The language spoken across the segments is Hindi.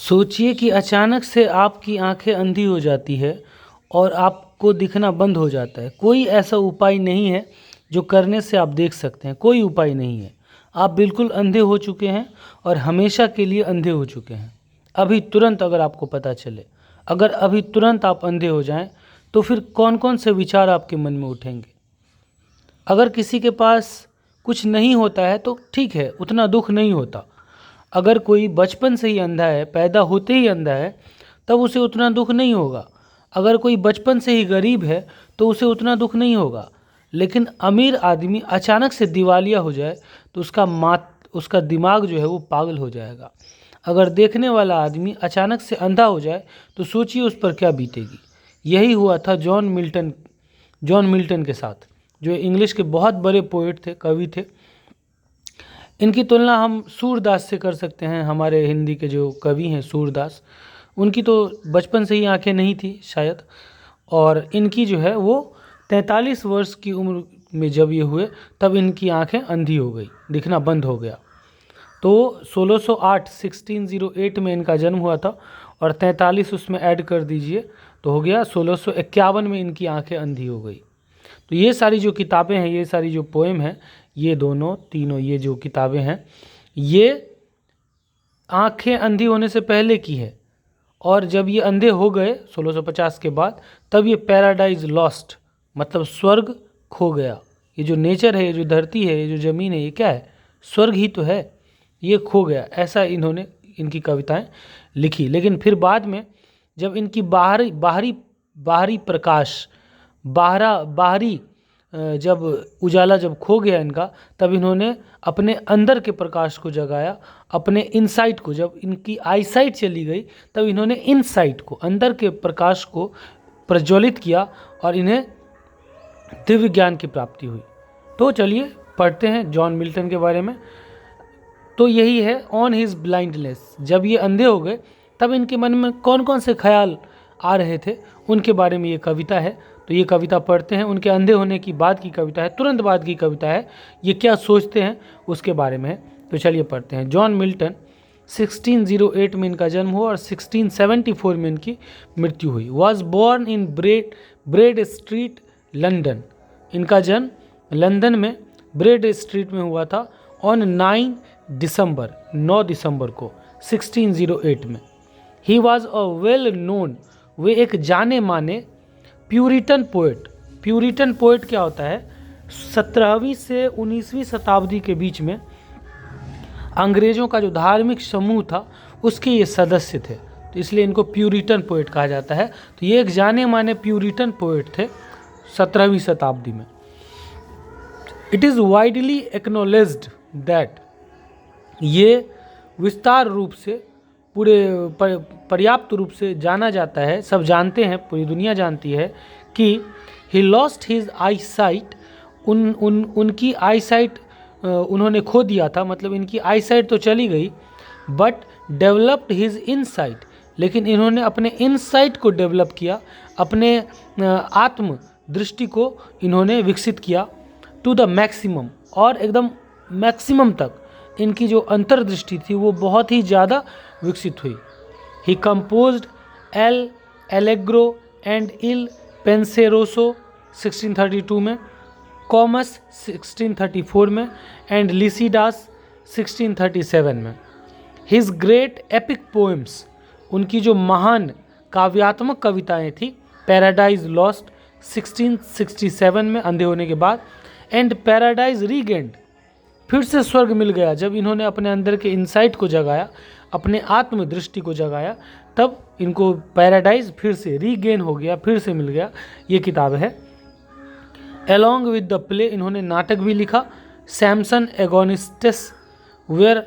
सोचिए कि अचानक से आपकी आंखें अंधी हो जाती है और आपको दिखना बंद हो जाता है। कोई ऐसा उपाय नहीं है जो करने से आप देख सकते हैं, कोई उपाय नहीं है। आप बिल्कुल अंधे हो चुके हैं और हमेशा के लिए अंधे हो चुके हैं। अभी तुरंत अगर आपको पता चले, अगर अभी तुरंत आप अंधे हो जाएं, तो फिर कौन कौन से विचार आपके मन में उठेंगे। अगर किसी के पास कुछ नहीं होता है तो ठीक है, उतना दुख नहीं होता। अगर कोई बचपन से ही अंधा है, पैदा होते ही अंधा है, तब उसे उतना दुख नहीं होगा। अगर कोई बचपन से ही गरीब है तो उसे उतना दुख नहीं होगा। लेकिन अमीर आदमी अचानक से दिवालिया हो जाए तो उसका दिमाग जो है वो पागल हो जाएगा। अगर देखने वाला आदमी अचानक से अंधा हो जाए तो सोचिए उस पर क्या बीतेगी। यही हुआ था जॉन मिल्टन के साथ, जो इंग्लिश के बहुत बड़े पोएट थे, कवि थे। इनकी तुलना हम सूरदास से कर सकते हैं। हमारे हिंदी के जो कवि हैं सूरदास, उनकी तो बचपन से ही आंखें नहीं थी शायद, और इनकी जो है वो 43 वर्ष की उम्र में जब ये हुए तब इनकी आंखें अंधी हो गई, दिखना बंद हो गया। तो 1608 में इनका जन्म हुआ था और 43 उसमें ऐड कर दीजिए तो हो गया 1651 में इनकी आंखें अंधी हो गई। तो ये सारी जो किताबें हैं, ये सारी जो पोएम हैं, ये दोनों तीनों ये जो किताबें हैं, ये आंखें अंधी होने से पहले की है। और जब ये अंधे हो गए 1650 के बाद, तब ये पैराडाइज लॉस्ट, मतलब स्वर्ग खो गया। ये जो नेचर है, ये जो धरती है, ये जो ज़मीन है, ये क्या है? स्वर्ग ही तो है। ये खो गया, ऐसा इन्होंने इनकी कविताएं लिखी। लेकिन फिर बाद में जब इनकी बाहरी प्रकाश, बाहरी जब उजाला जब खो गया इनका, तब इन्होंने अपने अंदर के प्रकाश को जगाया, अपने इनसाइट को। जब इनकी आईसाइट चली गई तब इन्होंने इनसाइट को, अंदर के प्रकाश को प्रज्वलित किया और इन्हें दिव्य ज्ञान की प्राप्ति हुई। तो चलिए पढ़ते हैं जॉन मिल्टन के बारे में। तो यही है ऑन हिज ब्लाइंडनेस। जब ये अंधे हो गए तब इनके मन में कौन कौन से ख्याल आ रहे थे, उनके बारे में ये कविता है। तो ये कविता पढ़ते हैं, उनके अंधे होने की बाद की कविता है, तुरंत बाद की कविता है। ये क्या सोचते हैं उसके बारे में है। तो चलिए पढ़ते हैं। जॉन मिल्टन 1608 में इनका जन्म हुआ और 1674 में इनकी मृत्यु हुई। Was born in bread street London. इनका जन्म लंदन में ब्रेड स्ट्रीट में हुआ था ऑन 9 दिसंबर को 1608 में। He was a well known, वे एक जाने माने प्यूरिटन पोएट क्या होता है? 17वीं से 19वीं शताब्दी के बीच में अंग्रेज़ों का जो धार्मिक समूह था उसके ये सदस्य थे, तो इसलिए इनको प्यूरिटन पोएट कहा जाता है। तो ये एक जाने माने प्यूरिटन पोएट थे 17वीं शताब्दी में। It is widely acknowledged that, ये विस्तार रूप से पर्याप्त रूप से जाना जाता है, सब जानते हैं, पूरी दुनिया जानती है कि he lost his I site, उनकी आई साइट उन्होंने खो दिया था, मतलब इनकी आई साइट तो चली गई, बट डेवलप्ड हिज इनसाइट, लेकिन इन्होंने अपने इनसाइट को डेवलप किया, अपने आत्म दृष्टि को इन्होंने विकसित किया टू द मैक्सिमम, और एकदम मैक्सिमम तक इनकी जो अंतर्दृष्टि थी वो बहुत ही ज़्यादा विकसित हुई। ही कंपोज्ड एल एलेग्रो एंड इल पेंसेरोसो 1632 में, कॉमस 1634 में एंड लिसिडास 1637 में। हिज ग्रेट एपिक पोएम्स, उनकी जो महान काव्यात्मक कविताएं थी, पैराडाइज लॉस्ट 1667 में अंधे होने के बाद, एंड पैराडाइज रीगेंड, फिर से स्वर्ग मिल गया जब इन्होंने अपने अंदर के इंसाइट को जगाया, अपने आत्म दृष्टि को जगाया, तब इनको पैराडाइज फिर से रीगेन हो गया, फिर से मिल गया। ये किताब है। अलॉन्ग विद द प्ले, इन्होंने नाटक भी लिखा, Samson Agonistes, where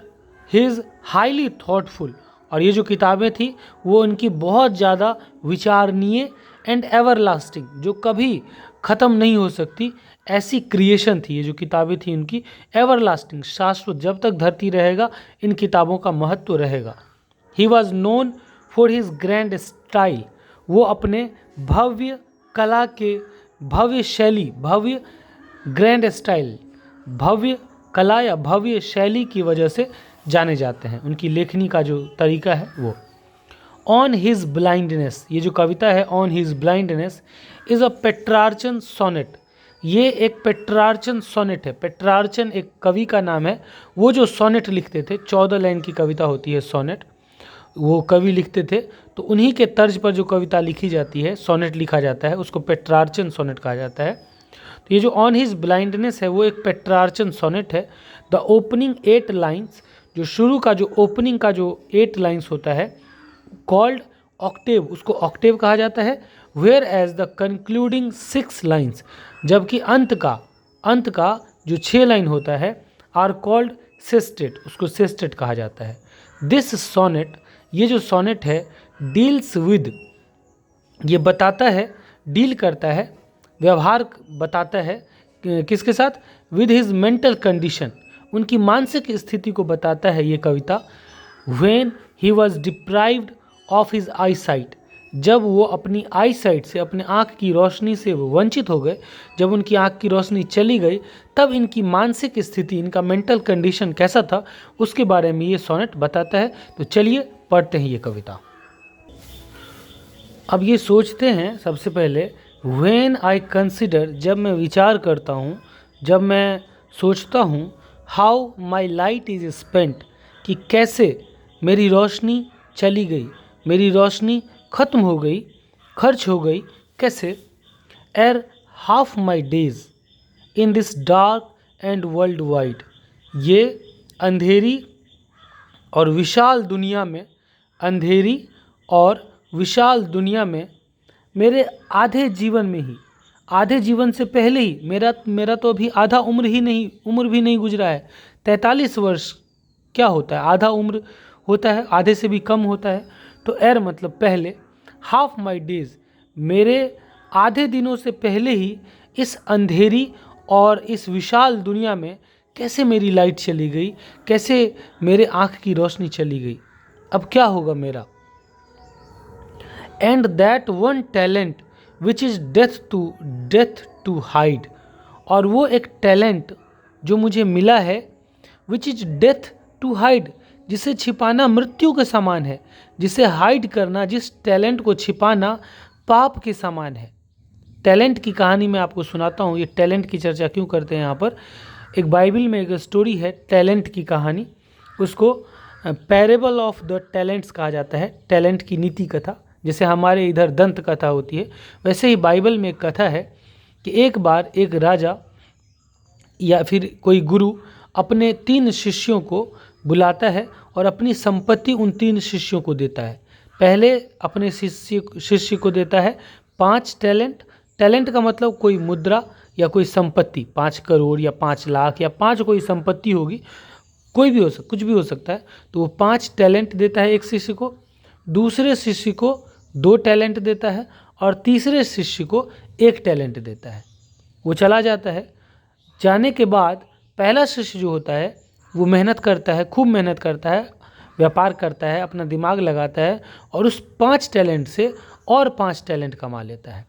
his highly thoughtful, और ये जो किताबें थी वो इनकी बहुत ज़्यादा विचारणीय एंड एवरलास्टिंग, जो कभी ख़त्म नहीं हो सकती ऐसी क्रिएशन थी। ये जो किताबें थी इनकी एवरलास्टिंग, शाश्वत, जब तक धरती रहेगा इन किताबों का महत्व रहेगा। He was known for his grand style, वो अपने भव्य कला के, भव्य शैली, भव्य ग्रैंड स्टाइल, भव्य कला या भव्य शैली की वजह से जाने जाते हैं। उनकी लेखनी का जो तरीका है वो। ऑन हिज ब्लाइंडनेस, ये जो कविता है on his blindness is a Petrarchan sonnet. ये एक पेट्रार्चन सोनेट है। पेट्रार्चन एक कवि का नाम है। वो जो सोनेट लिखते थे, 14 लाइन की कविता होती है सोनेट, वो कवि लिखते थे। तो उन्हीं के तर्ज पर जो कविता लिखी जाती है, सोनेट लिखा जाता है, उसको पेट्रार्चन सोनेट कहा जाता है। तो ये जो ऑन हिज ब्लाइंडनेस है वो एक पेट्रार्चन सोनेट है। द ओपनिंग 8 लाइन्स, जो शुरू का जो ओपनिंग का जो 8 लाइन्स होता है, कॉल्ड ऑक्टेव, उसको ऑक्टेव कहा जाता है। Where as the concluding 6 lines, जबकि अंत का जो 6 लाइन होता है, आर कॉल्ड सेस्टेट, उसको सेस्टेट कहा जाता है। दिस सोनेट, ये जो सोनेट है, डील्स विद, ये बताता है, डील करता है, व्यवहार बताता है किसके साथ, विद हिज मेंटल कंडीशन, उनकी मानसिक स्थिति को बताता है ये कविता। When he was deprived of his eyesight, जब वो अपनी आई साइट से, अपने आँख की रोशनी से वंचित हो गए, जब उनकी आँख की रोशनी चली गई, तब इनकी मानसिक स्थिति, इनका मेंटल कंडीशन कैसा था, उसके बारे में ये सोनेट बताता है। तो चलिए पढ़ते हैं ये कविता। अब ये सोचते हैं सबसे पहले, व्हेन आई कंसिडर, जब मैं विचार करता हूँ, जब मैं सोचता हूँ, how my light is spent, कि कैसे मेरी रोशनी चली गई, मेरी रोशनी ख़त्म हो गई, खर्च हो गई, कैसे। एर half my days in this dark and world wide, ये अंधेरी और विशाल दुनिया में, अंधेरी और विशाल दुनिया में, मेरे आधे जीवन में ही, आधे जीवन से पहले ही, मेरा तो अभी आधा उम्र भी नहीं गुजरा है। 43 वर्ष क्या होता है, आधा उम्र होता है, आधे से भी कम होता है। तो एर मतलब पहले, हाफ माई डेज, मेरे आधे दिनों से पहले ही इस अंधेरी और इस विशाल दुनिया में कैसे मेरी लाइट चली गई, कैसे मेरे आँख की रोशनी चली गई। अब क्या होगा मेरा। And that one talent which is death to hide, और वो एक टैलेंट जो मुझे मिला है, which is death to hide, जिसे छिपाना मृत्यु के समान है, जिसे हाइड करना, जिस टैलेंट को छिपाना पाप के समान है। टैलेंट की कहानी मैं आपको सुनाता हूँ। ये टैलेंट की चर्चा क्यों करते हैं यहाँ पर। एक बाइबल में एक स्टोरी है टैलेंट की कहानी, उसको पैरेबल ऑफ द टैलेंट्स कहा जाता है, टैलेंट की नीति कथा। जैसे हमारे इधर दंत कथा होती है, वैसे ही बाइबल में एक कथा है कि एक बार एक राजा या फिर कोई गुरु अपने 3 शिष्यों को बुलाता है और अपनी संपत्ति उन 3 शिष्यों को देता है। पहले अपने शिष्य को देता है 5 टैलेंट। टैलेंट का मतलब कोई मुद्रा या कोई संपत्ति, 5 करोड़ या 5 लाख या 5 कोई संपत्ति होगी, कोई भी कुछ भी हो सकता है। तो वो 5 टैलेंट देता है एक शिष्य को, दूसरे शिष्य को 2 टैलेंट देता है और तीसरे शिष्य को 1 टैलेंट देता है। वो चला जाता है। जाने के बाद पहला शिष्य जो होता है वो मेहनत करता है, खूब मेहनत करता है, व्यापार करता है, अपना दिमाग लगाता है और उस 5 टैलेंट से और 5 टैलेंट कमा लेता है।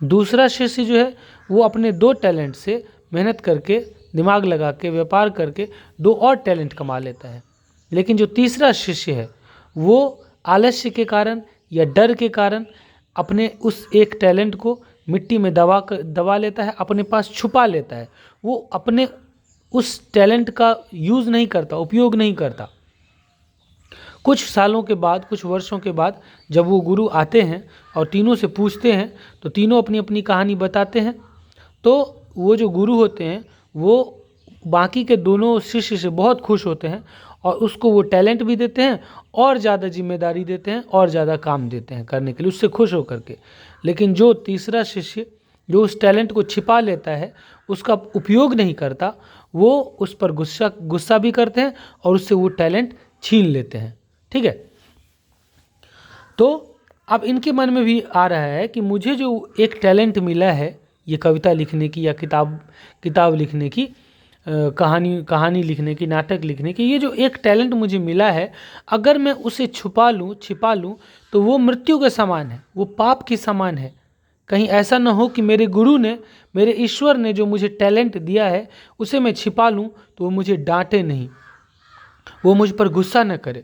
दूसरा शिष्य जो है वो अपने 2 टैलेंट से मेहनत करके, दिमाग लगा के, व्यापार करके 2 और टैलेंट कमा लेता है। लेकिन जो तीसरा शिष्य है वो आलस्य के कारण या डर के कारण अपने उस 1 टैलेंट को मिट्टी में दबा लेता है, अपने पास छुपा लेता है। वो अपने उस टैलेंट का यूज़ नहीं करता, उपयोग नहीं करता। कुछ सालों के बाद, कुछ वर्षों के बाद जब वो गुरु आते हैं और तीनों से पूछते हैं तो तीनों अपनी अपनी कहानी बताते हैं। तो वो जो गुरु होते हैं वो बाकी के दोनों शिष्य से बहुत खुश होते हैं और उसको वो टैलेंट भी देते हैं और ज़्यादा जिम्मेदारी देते हैं और ज़्यादा काम देते हैं करने के लिए, उससे खुश होकर के। लेकिन जो तीसरा शिष्य जो उस टैलेंट को छिपा लेता है, उसका उपयोग नहीं करता, वो उस पर गुस्सा भी करते हैं और उससे वो टैलेंट छीन लेते हैं। ठीक है। तो अब इनके मन में भी आ रहा है कि मुझे जो एक टैलेंट मिला है ये कविता लिखने की या किताब लिखने की, कहानी लिखने की, नाटक लिखने की, ये जो एक टैलेंट मुझे मिला है, अगर मैं उसे छिपा लूँ तो वो मृत्यु के समान है, वो पाप के समान है। कहीं ऐसा ना हो कि मेरे गुरु ने, मेरे ईश्वर ने जो मुझे टैलेंट दिया है उसे मैं छिपा लूँ तो वो मुझे डांटे नहीं, वो मुझ पर गुस्सा न करे।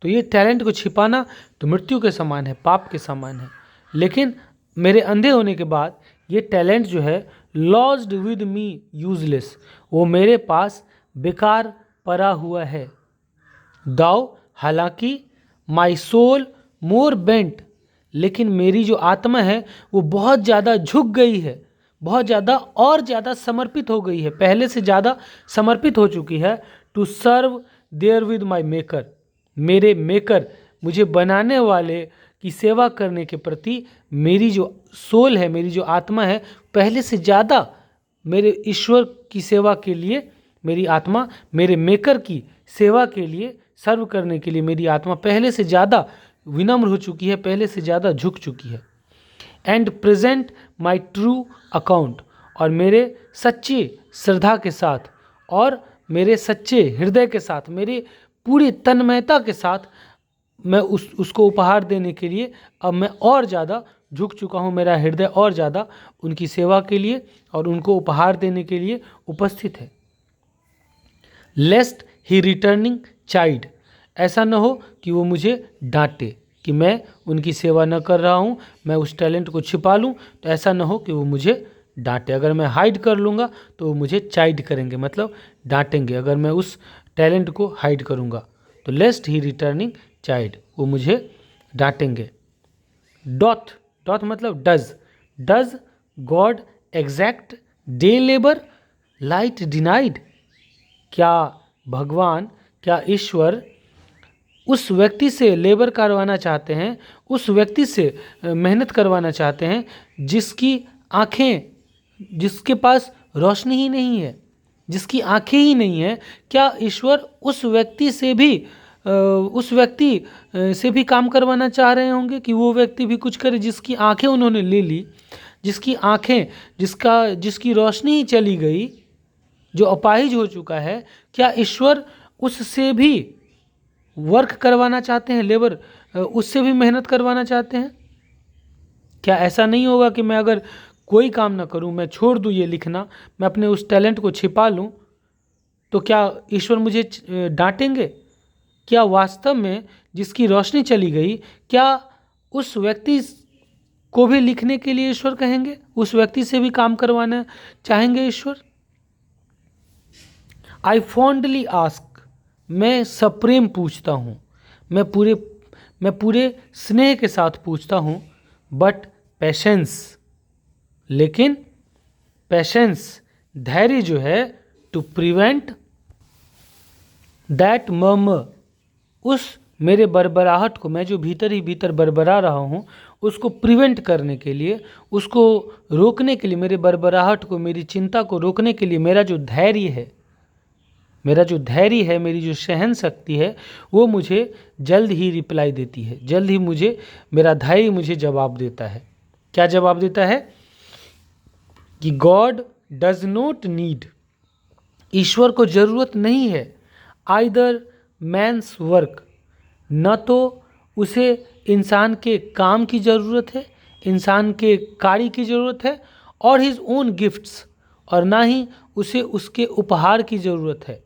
तो ये टैलेंट को छिपाना तो मृत्यु के समान है, पाप के समान है। लेकिन मेरे अंधे होने के बाद ये टैलेंट जो है लॉस्ड विद मी यूजलेस, वो मेरे पास बेकार पड़ा हुआ है। दाउ हालांकि माई सोल मोर बेंट, लेकिन मेरी जो आत्मा है वो बहुत ज़्यादा झुक गई है, बहुत ज़्यादा और ज़्यादा समर्पित हो गई है, पहले से ज़्यादा समर्पित हो चुकी है। To serve therewith my maker, मेरे मेकर, मुझे बनाने वाले की सेवा करने के प्रति मेरी जो सोल है, मेरी जो आत्मा है, पहले से ज़्यादा मेरे ईश्वर की सेवा के लिए मेरी आत्मा, मेरे मेकर की सेवा के लिए, सर्व करने के लिए मेरी आत्मा पहले से ज़्यादा विनम्र हो चुकी है, पहले से ज़्यादा झुक चुकी है। And present my true account, और मेरे सच्चे श्रद्धा के साथ और मेरे सच्चे हृदय के साथ, मेरे पूरी तन्मयता के साथ मैं उसको उपहार देने के लिए अब मैं और ज़्यादा झुक चुका हूँ। मेरा हृदय और ज़्यादा उनकी सेवा के लिए और उनको उपहार देने के लिए उपस्थित है। लेस्ट ही रिटर्निंग चाइल्ड, ऐसा न हो कि वो मुझे डांटे कि मैं उनकी सेवा न कर रहा हूँ, मैं उस टैलेंट को छिपा लूँ, तो ऐसा न हो कि वो मुझे डांटे। अगर मैं हाइड कर लूँगा तो वो मुझे चाइड करेंगे, मतलब डांटेंगे अगर मैं उस टैलेंट को हाइड करूँगा। तो लेस्ट ही रिटर्निंग चाइल्ड, वो मुझे डांटेंगे। डॉथ, डॉथ मतलब does, does God exact day labour light denied, क्या भगवान, क्या ईश्वर उस व्यक्ति से लेबर करवाना चाहते हैं, उस व्यक्ति से मेहनत करवाना चाहते हैं जिसकी आँखें, जिसके पास रोशनी ही नहीं है, जिसकी आँखें ही नहीं है? क्या ईश्वर उस व्यक्ति से भी काम करवाना चाह रहे होंगे कि वो व्यक्ति भी कुछ करे, जिसकी आँखें उन्होंने ले ली, जिसकी आँखें, जिसकी रोशनी ही चली गई, जो अपाहिज हो चुका है? क्या ईश्वर उससे भी वर्क करवाना चाहते हैं, लेबर, उससे भी मेहनत करवाना चाहते हैं? क्या ऐसा नहीं होगा कि मैं अगर कोई काम ना करूं, मैं छोड़ दूं ये लिखना, मैं अपने उस टैलेंट को छिपा लूं, तो क्या ईश्वर मुझे डांटेंगे? क्या वास्तव में जिसकी रोशनी चली गई, क्या उस व्यक्ति को भी लिखने के लिए ईश्वर कहेंगे? उस व्यक्ति से भी काम करवाना चाहेंगे ईश्वर? आई फॉन्डली आस्क, मैं सप्रेम पूछता हूँ, मैं पूरे स्नेह के साथ पूछता हूँ। बट पेशेंस, लेकिन पेशेंस, धैर्य जो है, टू प्रिवेंट दैट मर्मर, उस मेरे बरबराहट को, मैं जो भीतर ही भीतर बरबरा रहा हूँ, उसको प्रिवेंट करने के लिए, उसको रोकने के लिए, मेरे बरबराहट को, मेरी चिंता को रोकने के लिए मेरा जो धैर्य है, मेरी जो सहन शक्ति है, वो मुझे जल्द ही रिप्लाई देती है, जल्द ही मेरा धैर्य मुझे जवाब देता है। क्या जवाब देता है? कि गॉड डज नॉट नीड, ईश्वर को ज़रूरत नहीं है, आइदर मैन्स वर्क, न तो उसे इंसान के काम की ज़रूरत है, इंसान के कार्य की ज़रूरत है, और हिज ओन गिफ्ट्स, और ना ही उसे उसके उपहार की ज़रूरत है।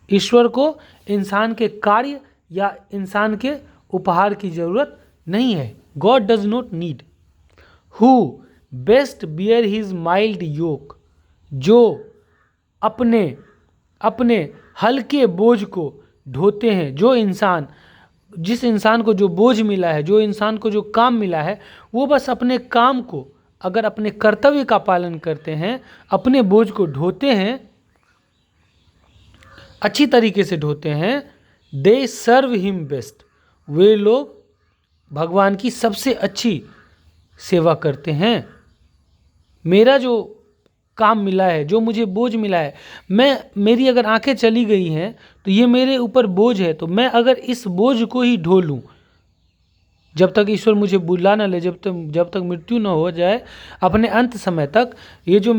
ईश्वर को इंसान के कार्य या इंसान के उपहार की ज़रूरत नहीं है। God does not need. Who best bear his mild yoke, जो अपने हल्के बोझ को ढोते हैं, जिस इंसान को जो बोझ मिला है, जो इंसान को जो काम मिला है, वो बस अपने काम को, अगर अपने कर्तव्य का पालन करते हैं, अपने बोझ को ढोते हैं, अच्छी तरीके से ढोते हैं, दे सर्व हिम बेस्ट, वे लोग भगवान की सबसे अच्छी सेवा करते हैं। मेरा जो काम मिला है, जो मुझे बोझ मिला है, मेरी अगर आंखें चली गई हैं तो ये मेरे ऊपर बोझ है, तो मैं अगर इस बोझ को ही ढो लूँ, जब तक ईश्वर मुझे बुला ना ले, जब तक मृत्यु न हो जाए, अपने अंत समय तक, ये जो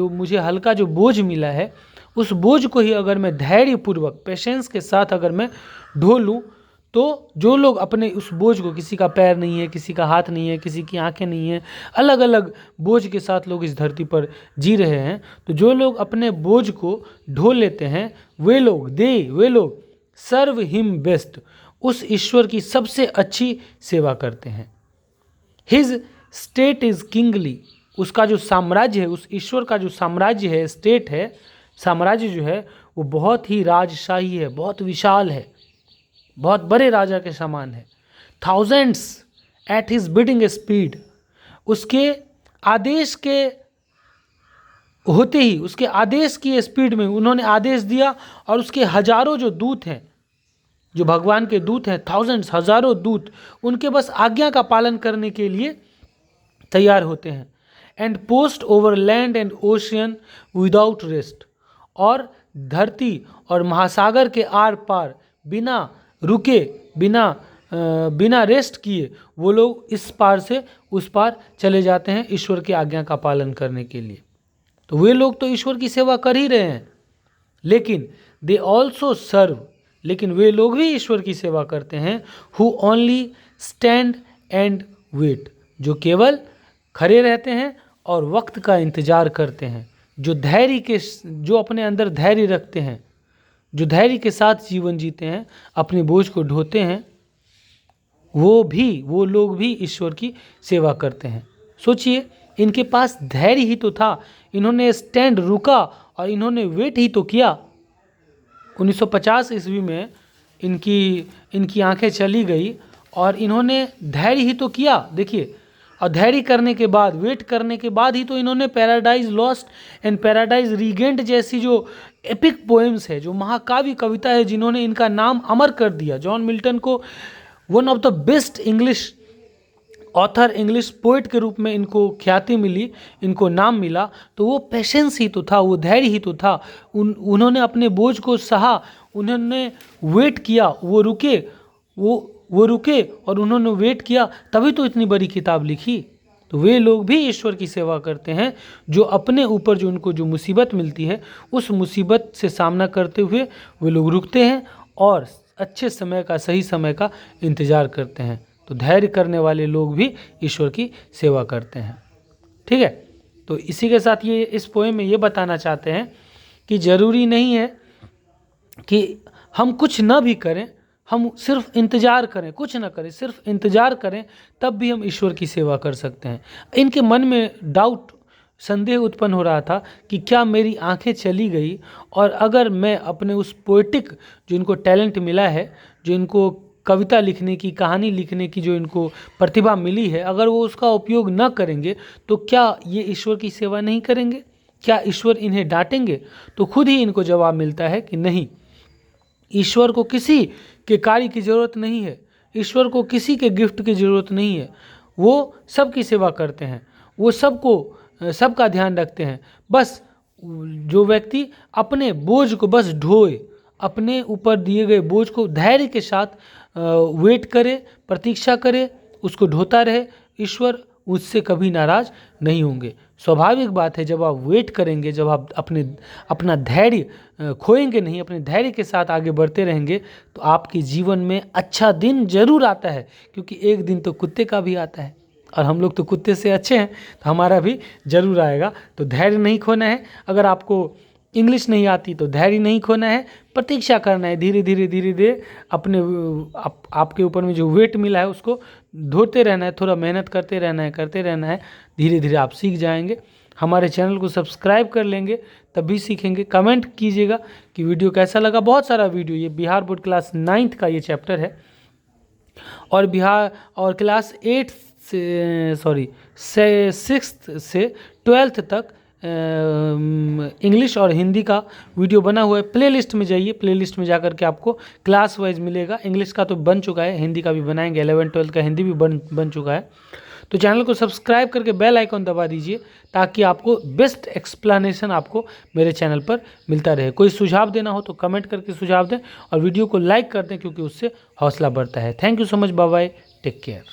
मुझे हल्का जो बोझ मिला है, उस बोझ को ही अगर मैं धैर्यपूर्वक, पेशेंस के साथ अगर मैं ढो लूँ, तो जो लोग अपने उस बोझ को, किसी का पैर नहीं है, किसी का हाथ नहीं है, किसी की आंखें नहीं है, अलग अलग बोझ के साथ लोग इस धरती पर जी रहे हैं, तो जो लोग अपने बोझ को ढो लेते हैं, वे लोग सर्व हिम बेस्ट, उस ईश्वर की सबसे अच्छी सेवा करते हैं। हिज स्टेट इज किंगली, उसका जो साम्राज्य है, उस ईश्वर का जो साम्राज्य है, स्टेट है, साम्राज्य जो है वो बहुत ही राजशाही है, बहुत विशाल है, बहुत बड़े राजा के समान है। Thousands at his bidding speed, उसके आदेश के होते ही, उसके आदेश की स्पीड में उन्होंने आदेश दिया और उसके हजारों जो दूत हैं, जो भगवान के दूत हैं, थाउजेंड्स, हजारों दूत उनके बस आज्ञा का पालन करने के लिए तैयार होते हैं। And post over land and ocean without rest, और धरती और महासागर के आर पार बिना रुके, बिना रेस्ट किए वो लोग इस पार से उस पार चले जाते हैं ईश्वर की आज्ञा का पालन करने के लिए। तो वे लोग तो ईश्वर की सेवा कर ही रहे हैं, लेकिन दे ऑल्सो सर्व, लेकिन वे लोग भी ईश्वर की सेवा करते हैं। Who only stand and wait, जो केवल खड़े रहते हैं और वक्त का इंतजार करते हैं, जो अपने अंदर धैर्य रखते हैं, जो धैर्य के साथ जीवन जीते हैं, अपने बोझ को ढोते हैं, वो लोग भी ईश्वर की सेवा करते हैं। सोचिए, इनके पास धैर्य ही तो था, इन्होंने स्टैंड रुका और इन्होंने वेट ही तो किया। 1950 ईस्वी में इनकी आंखें चली गई और इन्होंने धैर्य ही तो किया। देखिए, और धैर्य करने के बाद, वेट करने के बाद ही तो इन्होंने paradise lost and paradise regained जैसी जो एपिक पोएम्स है, जो महाकाव्य कविता है, जिन्होंने इनका नाम अमर कर दिया। जॉन मिल्टन को one of the best English author, English poet के रूप में इनको ख्याति मिली, इनको नाम मिला। तो वो पेशेंस ही तो था, वो धैर्य ही तो था। उन्होंने अपने बोझ को सहा, उन्होंने वेट किया, वो रुके और उन्होंने वेट किया, तभी तो इतनी बड़ी किताब लिखी। तो वे लोग भी ईश्वर की सेवा करते हैं, जो अपने ऊपर जो उनको जो मुसीबत मिलती है, उस मुसीबत से सामना करते हुए वे लोग रुकते हैं और अच्छे समय का, सही समय का इंतज़ार करते हैं। तो धैर्य करने वाले लोग भी ईश्वर की सेवा करते हैं। ठीक है, तो इसी के साथ ये इस पोएम में ये बताना चाहते हैं कि ज़रूरी नहीं है कि हम कुछ ना भी करें, हम सिर्फ इंतज़ार करें, कुछ ना करें, सिर्फ इंतज़ार करें, तब भी हम ईश्वर की सेवा कर सकते हैं। इनके मन में डाउट, संदेह उत्पन्न हो रहा था कि क्या मेरी आंखें चली गई, और अगर मैं अपने उस पोएटिक जो इनको टैलेंट मिला है, जो इनको कविता लिखने की, कहानी लिखने की जो इनको प्रतिभा मिली है, अगर वो उसका उपयोग न करेंगे तो क्या ये ईश्वर की सेवा नहीं करेंगे? क्या ईश्वर इन्हें डांटेंगे? तो खुद ही इनको जवाब मिलता है कि नहीं, ईश्वर को किसी के कार्य की ज़रूरत नहीं है, ईश्वर को किसी के गिफ्ट की ज़रूरत नहीं है। वो सबकी सेवा करते हैं, वो सबका ध्यान रखते हैं। बस जो व्यक्ति अपने बोझ को बस ढोए, अपने ऊपर दिए गए बोझ को धैर्य के साथ वेट करे, प्रतीक्षा करे, उसको ढोता रहे, ईश्वर उससे कभी नाराज नहीं होंगे। स्वाभाविक बात है, जब आप वेट करेंगे, जब आप अपना धैर्य खोएंगे नहीं, अपने धैर्य के साथ आगे बढ़ते रहेंगे, तो आपके जीवन में अच्छा दिन जरूर आता है, क्योंकि एक दिन तो कुत्ते का भी आता है, और हम लोग तो कुत्ते से अच्छे हैं, तो हमारा भी जरूर आएगा। तो धैर्य नहीं खोना है। अगर आपको इंग्लिश नहीं आती तो धैर्य नहीं खोना है, प्रतीक्षा करना है, धीरे धीरे अपने आपके ऊपर में जो वेट मिला है उसको ढोते रहना है, थोड़ा मेहनत करते रहना है, धीरे धीरे आप सीख जाएंगे। हमारे चैनल को सब्सक्राइब कर लेंगे तभी सीखेंगे। कमेंट कीजिएगा कि वीडियो कैसा लगा। बहुत सारा वीडियो, ये बिहार बोर्ड क्लास 9th का ये चैप्टर है, और क्लास 8 से 6th से 12th तक इंग्लिश और हिंदी का वीडियो बना हुआ है। प्लेलिस्ट में जाइए, प्लेलिस्ट में जाकर के आपको क्लास वाइज मिलेगा। इंग्लिश का तो बन चुका है, हिंदी का भी बनाएंगे, 11th-12th का हिंदी भी बन चुका है। तो चैनल को सब्सक्राइब करके बेल आइकॉन दबा दीजिए, ताकि आपको बेस्ट एक्सप्लेनेशन आपको मेरे चैनल पर मिलता रहे। कोई सुझाव देना हो तो कमेंट करके सुझाव दें, और वीडियो को लाइक कर दें, क्योंकि उससे हौसला बढ़ता है। Thank you so much, bye bye, take care.